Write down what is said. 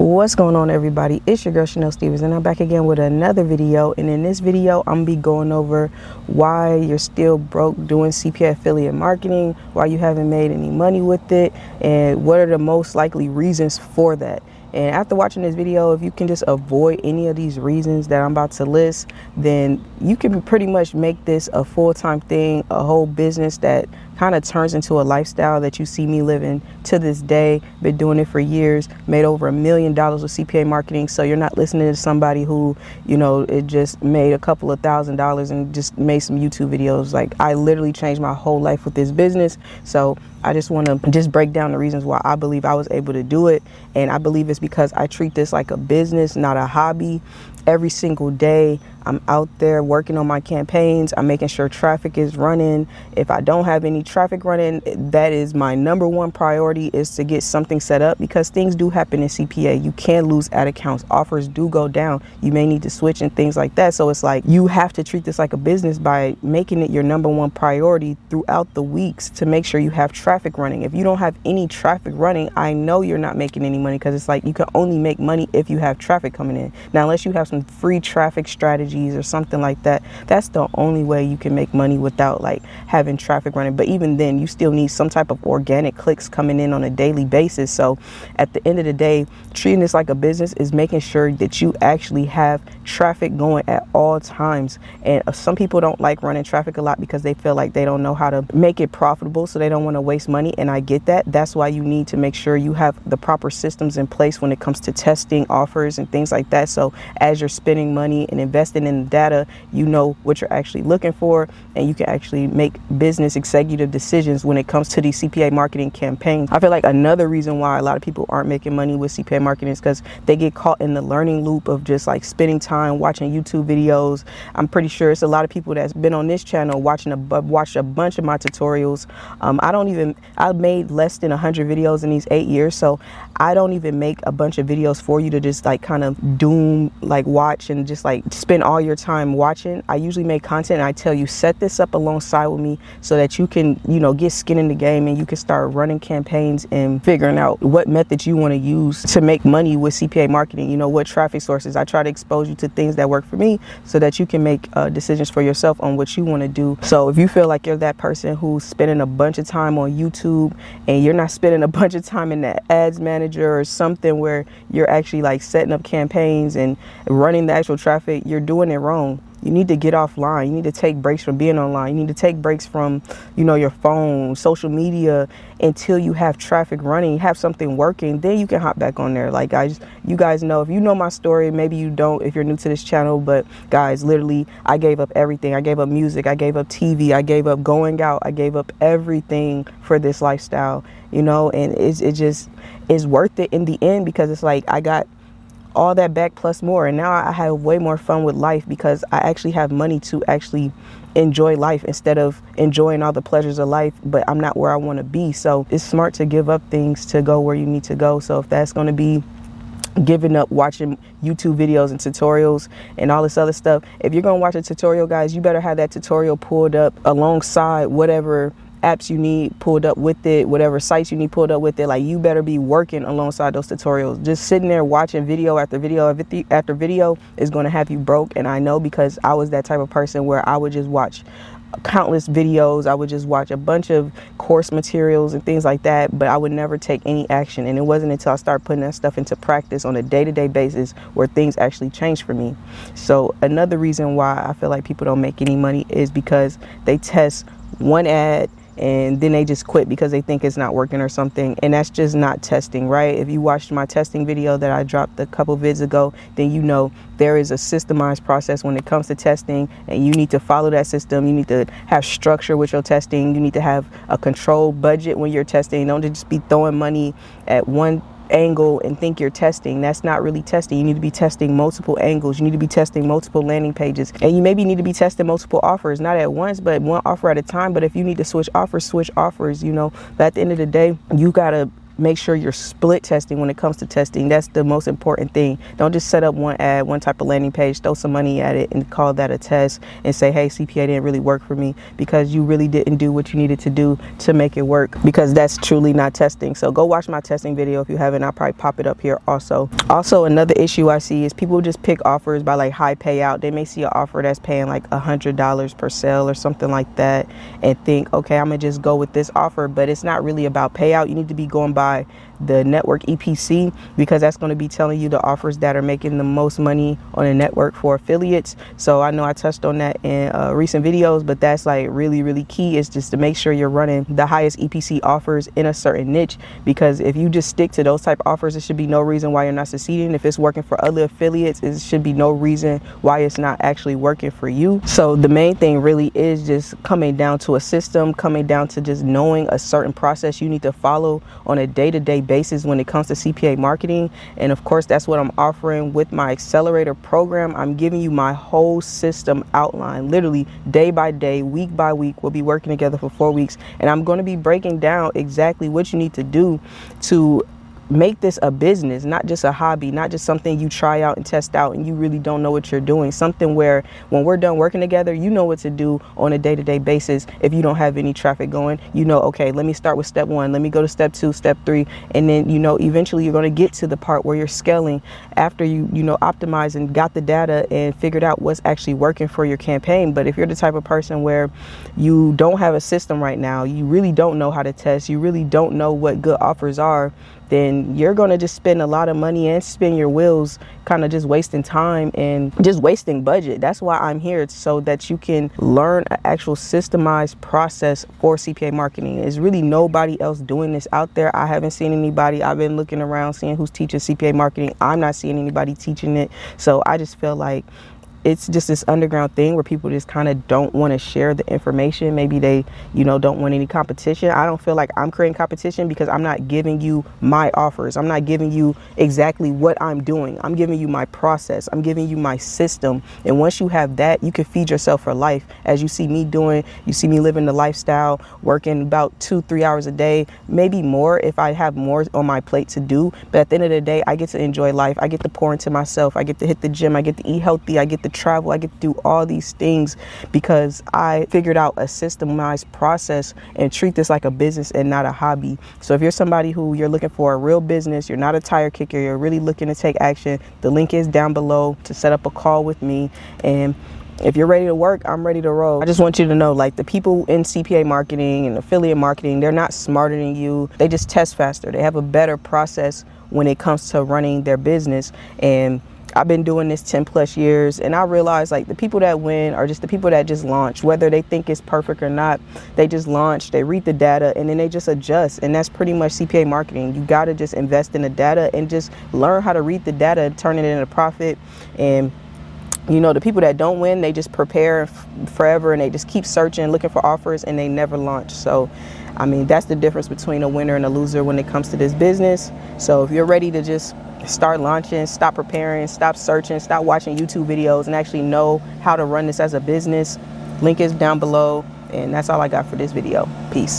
What's going on, everybody? It's your girl Chanel Stevens, and I'm back again with another video. And in this video, I'm gonna be going over why you're still broke doing CPA affiliate marketing, why you haven't made any money with it, and what are the most likely reasons for that. And after watching this video, if you can just avoid any of these reasons that I'm about to list, then you can pretty much make this a full-time thing, a whole business that kind of turns into a lifestyle that you see me living to this day. Been doing it for years, made over $1 million with CPA marketing. So you're not listening to somebody who, it just made a couple of $1,000s and just made some YouTube videos. Like, I literally changed my whole life with this business. So I just want to just break down the reasons why I believe I was able to do it. And I believe it's because I treat this like a business, not a hobby. Every single day, I'm out there working on my campaigns. I'm making sure traffic is running. If I don't have any traffic running, that is my number one priority, is to get something set up, because things do happen in CPA. You can lose ad accounts. Offers do go down. You may need to switch and things like that. So it's like you have to treat this like a business by making it your number one priority throughout the weeks to make sure you have traffic running. If you don't have any traffic running, I know you're not making any money, because it's like you can only make money if you have traffic coming in. Now, unless you have some free traffic strategies or something like that, that's the only way you can make money without like having traffic running. But even then, you still need some type of organic clicks coming in on a daily basis. So at the end of the day, treating this like a business is making sure that you actually have traffic going at all times. And some people don't like running traffic a lot because they feel like they don't know how to make it profitable, so they don't want to waste money. And I get that. That's why you need to make sure you have the proper systems in place when it comes to testing offers and things like that. So as you're spending money and investing in the data, you know what you're actually looking for, and you can actually make business executive decisions when it comes to these CPA marketing campaigns. I feel like another reason why a lot of people aren't making money with CPA marketing is because they get caught in the learning loop of just like spending time watching YouTube videos. I'm pretty sure it's a lot of people that's been on this channel watched a bunch of my tutorials. I made less than 100 videos in these 8 years, so I don't even make a bunch of videos for you to just like kind of watch and just like spend all your time watching. I usually make content and I tell you, set this up alongside with me so that you can, get skin in the game and you can start running campaigns and figuring out what methods you want to use to make money with CPA marketing. What traffic sources. I try to expose you to things that work for me so that you can make decisions for yourself on what you want to do. So if you feel like you're that person who's spending a bunch of time on YouTube and you're not spending a bunch of time in that ads manager or something where you're actually like setting up campaigns and running the actual traffic, you're doing it wrong. You need to get offline. You need to take breaks from being online. You need to take breaks from, your phone, social media, until you have traffic running, have something working. Then you can hop back on there. Like, you guys know, if you know my story, maybe you don't if you're new to this channel, but guys, literally, I gave up everything. I gave up music. I gave up TV. I gave up going out. I gave up everything for this lifestyle, and it just is worth it in the end, because it's like I got all that back plus more, and now I have way more fun with life because I actually have money to actually enjoy life instead of enjoying all the pleasures of life, but I'm not where I want to be. So it's smart to give up things to go where you need to go. So if that's going to be giving up watching YouTube videos and tutorials and all this other stuff, if you're going to watch a tutorial, guys, you better have that tutorial pulled up alongside whatever apps you need pulled up with it, whatever sites you need pulled up with it. Like, you better be working alongside those tutorials. Just sitting there watching video after video after video is going to have you broke. And I know, because I was that type of person where I would just watch countless videos. I would just watch a bunch of course materials and things like that, but I would never take any action. And it wasn't until I started putting that stuff into practice on a day-to-day basis where things actually changed for me. So another reason why I feel like people don't make any money is because they test one ad and then they just quit because they think it's not working or something. And that's just not testing, right? If you watched my testing video that I dropped a couple vids ago, then there is a systemized process when it comes to testing, and you need to follow that system. You need to have structure with your testing. You need to have a controlled budget when you're testing. Don't just be throwing money at one angle and think you're testing. That's not really testing. You need to be testing multiple angles. You need to be testing multiple landing pages, and you maybe need to be testing multiple offers, not at once, but one offer at a time. But if you need to switch offers, but at the end of the day, you gotta make sure you're split testing when it comes to testing. That's the most important thing. Don't just set up one ad, one type of landing page, throw some money at it and call that a test and say, hey, CPA didn't really work for me, because you really didn't do what you needed to do to make it work, because that's truly not testing. So go watch my testing video if you haven't. I'll probably pop it up here also. Also, another issue I see is people just pick offers by like high payout. They may see an offer that's paying like $100 per sale or something like that and think, okay, I'm gonna just go with this offer. But it's not really about payout. You need to be going by the network EPC, because that's going to be telling you the offers that are making the most money on a network for affiliates. So I know I touched on that in recent videos, but that's like really key, is just to make sure you're running the highest EPC offers in a certain niche, because if you just stick to those type of offers, it should be no reason why you're not succeeding. If it's working for other affiliates, it should be no reason why it's not actually working for you. So the main thing really is just coming down to a system, coming down to just knowing a certain process you need to follow on a day-to-day basis when it comes to CPA marketing. And of course, that's what I'm offering with my accelerator program. I'm giving you my whole system outline, literally day by day, week by week. We'll be working together for 4 weeks, and I'm going to be breaking down exactly what you need to do to make this a business, not just a hobby, not just something you try out and test out and you really don't know what you're doing. Something where when we're done working together, you know what to do on a day-to-day basis. If you don't have any traffic going, you know, okay, let me start with step 1, let me go to step 2, step 3, and then, you know, eventually you're going to get to the part where you're scaling after you know, optimized and got the data and figured out what's actually working for your campaign. But if you're the type of person where you don't have a system right now, you really don't know how to test, you really don't know what good offers are, then you're going to just spend a lot of money and spin your wheels, kind of just wasting time and just wasting budget. That's why I'm here, so that you can learn an actual systemized process for CPA marketing. There's really nobody else doing this out there. I haven't seen anybody. I've been looking around, seeing who's teaching CPA marketing. I'm not seeing anybody teaching it. So I just feel like it's just this underground thing where people just kind of don't want to share the information. Maybe they, you know, don't want any competition. I don't feel like I'm creating competition, because I'm not giving you my offers. I'm not giving you exactly what I'm doing. I'm giving you my process. I'm giving you my system. And once you have that, you can feed yourself for life. As you see me doing, you see me living the lifestyle, working about 2-3 hours a day, maybe more if I have more on my plate to do. But at the end of the day, I get to enjoy life. I get to pour into myself. I get to hit the gym. I get to eat healthy. I get to travel. I get to do all these things because I figured out a systemized process and treat this like a business and not a hobby. So if you're somebody who you're looking for a real business, you're not a tire kicker, you're really looking to take action, the link is down below to set up a call with me. And if you're ready to work, I'm ready to roll. I just want you to know, like, the people in CPA marketing and affiliate marketing, they're not smarter than you. They just test faster. They have a better process when it comes to running their business. And I've been doing this 10+ years, and I realize, like, the people that win are just the people that just launch, whether they think it's perfect or not. They just launch, they read the data, and then they just adjust. And that's pretty much CPA marketing. You got to just invest in the data and just learn how to read the data and turn it into profit. And you know, the people that don't win, they just prepare forever and they just keep searching, looking for offers, and they never launch. So, I mean, that's the difference between a winner and a loser when it comes to this business. So if you're ready to just start launching, stop preparing, stop searching, stop watching YouTube videos, and actually know how to run this as a business, link is down below. And that's all I got for this video. Peace.